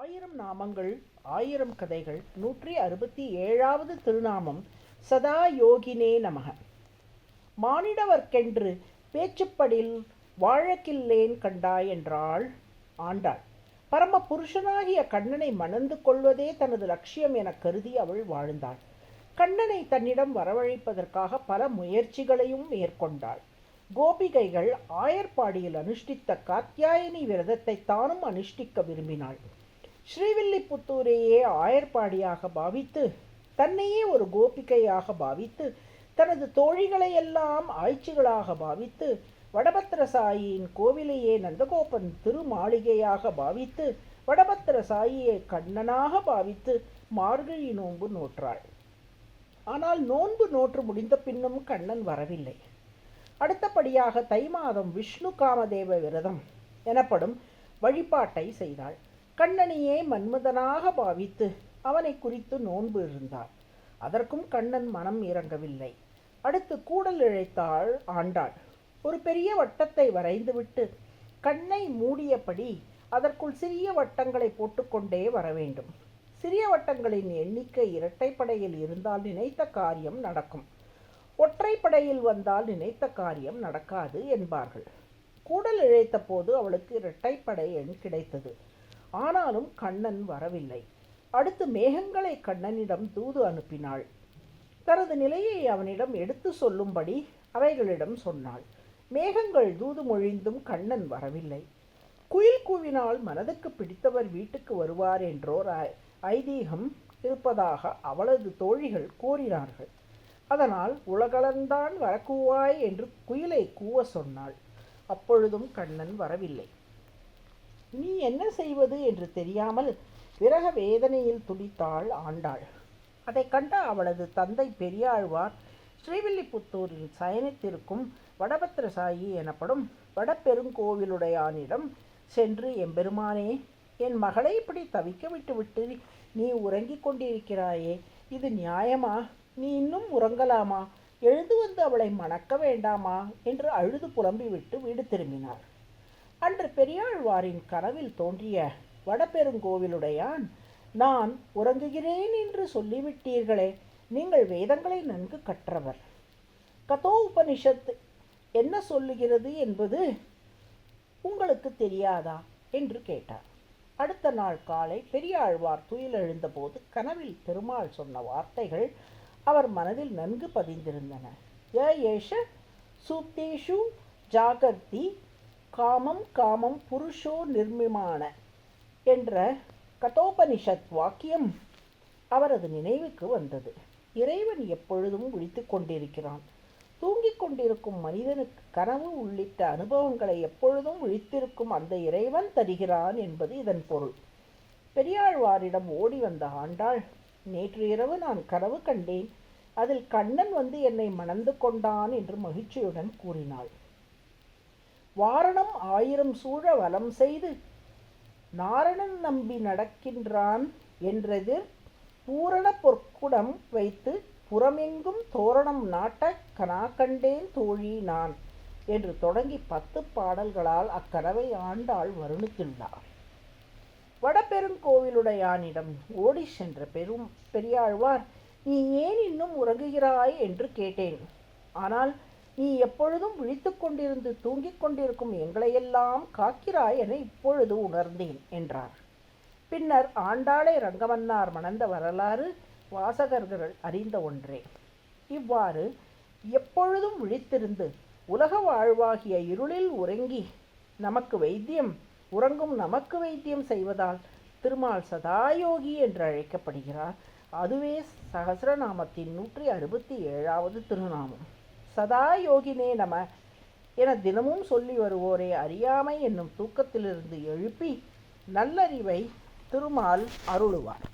ஆயிரம் நாமங்கள் ஆயிரம் கதைகள் 167வது திருநாமம் சதா யோகினே நமக. மானிடவர்க்கென்று பேச்சுப்படில் வாழக்கில்லேன் கண்டாய் என்றாள் ஆண்டாள். பரம புருஷனாகிய கண்ணனை மணந்து கொள்வதே தனது லட்சியம் என கருதி அவள் வாழ்ந்தாள். கண்ணனை தன்னிடம் வரவழைப்பதற்காக பல முயற்சிகளையும் மேற்கொண்டாள். கோபிகைகள் ஆயர்பாடியில் அனுஷ்டித்த காத்யாயனி விரதத்தை தானும் அனுஷ்டிக்க விரும்பினாள். ஸ்ரீவில்லிபுத்தூரையே ஆயர்பாடியாக பாவித்து, தன்னையே ஒரு கோபிகையாக பாவித்து, தனது தோழிகளையெல்லாம் ஆய்ச்சிகளாக பாவித்து, வடபத்திரசாயியின் கோவிலையே நந்தகோபன் திருமாளிகையாக பாவித்து, வடபத்திரசாயியை கண்ணனாக பாவித்து மார்கழி நோன்பு நோற்றாள். ஆனால் நோன்பு நோற்று முடிந்த பின்னும் கண்ணன் வரவில்லை. அடுத்தபடியாக தை மாதம் விஷ்ணு காமதேவ விரதம் எனப்படும் வழிபாட்டை செய்தாள். கண்ணனையே மன்மதனாக பாவித்து அவனை குறித்து நோன்பு இருந்தாள். அதற்கும் கண்ணன் மனம் இறங்கவில்லை. அடுத்து கூடல் இழைத்தாள் ஆண்டாள். ஒரு பெரிய வட்டத்தை வரைந்துவிட்டு கண்ணை மூடியபடி அதற்குள் சிறிய வட்டங்களை போட்டுக்கொண்டே வர வேண்டும். சிறிய வட்டங்களின் எண்ணிக்கை இரட்டைப்படையில் இருந்தால் நினைத்த காரியம் நடக்கும், ஒற்றைப்படையில் வந்தால் நினைத்த காரியம் நடக்காது என்பார்கள். கூடல் இழைத்த போது அவளுக்கு இரட்டைப்படை எண் கிடைத்தது. ஆனாலும் கண்ணன் வரவில்லை. அடுத்து மேகங்களை கண்ணனிடம் தூது அனுப்பினாள். தனது நிலையை அவனிடம் எடுத்து சொல்லும்படி அவைகளிடம் சொன்னாள். மேகங்கள் தூது மொழிந்தும் கண்ணன் வரவில்லை. குயில் கூவினால் மனதுக்கு பிடித்தவர் வீட்டுக்கு வருவார் என்றோர் ஐதீகம் இருப்பதாக அவளது தோழிகள் கூறினார்கள். அதனால் உலகளந்தான் வரக்கூவாய் என்று குயிலை கூவ சொன்னாள். அப்பொழுதும் கண்ணன் வரவில்லை. நீ என்ன செய்வது என்று தெரியாமல் விரக வேதனையில் துடித்தாள் ஆண்டாள். அதை கண்ட அவளது தந்தை பெரியாழ்வார் ஸ்ரீவில்லிபுத்தூரில் சயனித்திருக்கும் வடபத்திரசாயி எனப்படும் வடபெருங்கோவிலுடையானிடம் சென்று, எம்பெருமானே, என் மகளை இப்படி தவிக்க விட்டுவிட்டு நீ உறங்கிக் கொண்டிருக்கிறாயே, இது நியாயமா? நீ இன்னும் உறங்கலாமா? எழுந்து வந்து அவளை மணக்க வேண்டாமா என்று அழுது புலம்பிவிட்டு வீடு திரும்பினார். அன்று பெரியாழ்வாரின் கனவில் தோன்றிய வடபெருங்கோவிலுடையான், நான் உறங்குகிறேன் என்று சொல்லிவிட்டீர்களே, நீங்கள் வேதங்களை நன்கு கற்றவர், கதோ உபனிஷத் என்ன சொல்லுகிறது என்பது உங்களுக்கு தெரியாதா என்று கேட்டார். அடுத்த நாள் காலை பெரியாழ்வார் துயிலெழுந்தபோது கனவில் பெருமாள் சொன்ன வார்த்தைகள் அவர் மனதில் நன்கு பதிந்திருந்தன. ஏஷ சூப்தேஷு ஜாகர்த்தி காமம் காமம் புருஷோ நிர்மிமான என்ற கதோபனிஷத் வாக்கியம் அவரது நினைவுக்கு வந்தது. இறைவன் எப்பொழுதும் விழித்துக் கொண்டிருக்கிறான். தூங்கிக் கொண்டிருக்கும் மனிதனுக்கு கனவு உள்ளிட்ட அனுபவங்களை எப்பொழுதும் விழித்திருக்கும் அந்த இறைவன் தருகிறான் என்பது இதன் பொருள். பெரியாழ்வாரிடம் ஓடி வந்த ஆண்டாள், நேற்று இரவு நான் கனவு கண்டேன், அதில் கண்ணன் வந்து என்னை மணந்து கொண்டான் என்று மகிழ்ச்சியுடன் கூறினாள். வாரணம் 1000 சூழ வலம் செய்து நாரணன் நம்பி நடக்கின்றான் என்றெதிர் பூரண பொற்குடம் வைத்து புறமெங்கும் தோரணம் நாட்ட கனா கண்டேன் தோழி நான் என்று தொடங்கி 10 பாடல்களால் அக்கனவை ஆண்டாள் வருணித்துள்ளார். வடபெருங்கோவிலுடையானிடம் ஓடி சென்ற பெரியாழ்வார், நீ ஏன் இன்னும் உறங்குகிறாய் என்று கேட்டேன். ஆனால் நீ எப்பொழுதும் விழித்து கொண்டிருந்து தூங்கிக் கொண்டிருக்கும் எங்களையெல்லாம் காக்கிறாய் என இப்பொழுது உணர்ந்தேன் என்றார். பின்னர் ஆண்டாளை ரங்கமன்னார் மணந்த வரலாறு வாசகர்கள் அறிந்த ஒன்றே. இவ்வாறு எப்பொழுதும் விழித்திருந்து உலக வாழ்வாகிய இருளில் உறங்கும் நமக்கு வைத்தியம் செய்வதால் திருமால் சதாயோகி என்று அழைக்கப்படுகிறார். அதுவே சகசிரநாமத்தின் 167வது திருநாமம். சதா யோகினே நம என தினமும் சொல்லி வருவோரே அறியாமை என்னும் தூக்கத்திலிருந்து எழுப்பி நல்லறிவை திருமால் அருளுவார்.